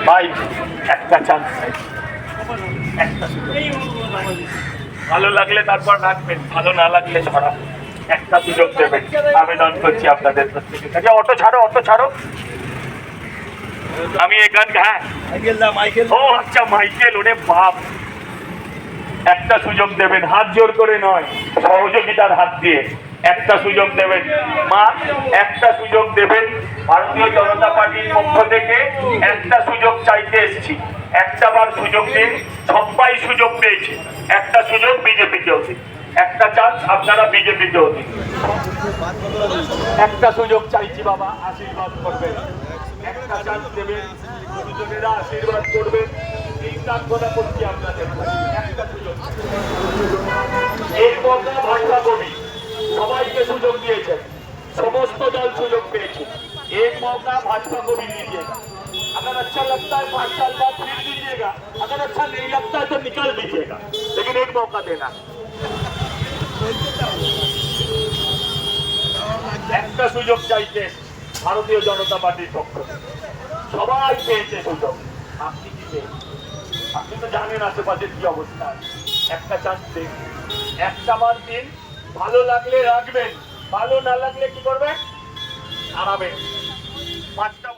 ভাই একটা চান্স, ভালো লাগলে তারপর রাখবেন, ভালো না লাগলে ছড়া একটা সুযোগ দেবেন। আবেদন করছি আপনাদের প্রত্যেকের কাছে। অটো ছাড়ো, অটো ছাড়ো। আমি এখান, হ্যাঁ ও আচ্ছা মাইকেল, ওরে বাপ, একটা সুযোগ দেবেন, হাত জোর করে নয়, সহযোগিতার হাত দিয়ে একটা সুযোগ দেবেন মা, একটা সুযোগ দেবেন। ভারতীয় জনতা পার্টির পক্ষ থেকে একটা সুযোগ চাইতে এসেছি, একটা বার সুযোগ দিন। সবাই সুযোগ পেয়েছে, একটা সুযোগ বিজেপিকেও দিন, একটা চান্স আপনারা বিজেপিকেও দিন। একটা সুযোগ চাইছি বাবা, আশীর্বাদ করবেন, একটা চান্স দেবেন, গুরুজনেরা আশীর্বাদ করবেন, এই প্রার্থনা করছি আপনাদের। একটা সুযোগ, এই মৌকা ভাষা কবি সবাইকে সুযোগ দিয়েছেন, সমস্ত দল সুযোগ পেয়েছে। एक मौका भाजपा को भी दीजिएगा, अगर अच्छा लगता है 5 साल बाद फिर दीजिएगा, अगर अच्छा नहीं लगता है तो निकल दीजिएगा, लेकिन एक मौका देना। একটা সুযোগ চাইতে ভারতীয় জনতা পার্টির পক্ষ থেকে সবাই পেয়েছে সুযোগ, আপনি কি পেয়েছেন? আপনি তো জানেন আশেপাশের কি অবস্থা। একটা চান্স দিন, একটা বার দিন, ভালো লাগলে রাখবেন, ভালো না লাগলে কি করবেন? হারাবেন। 5টা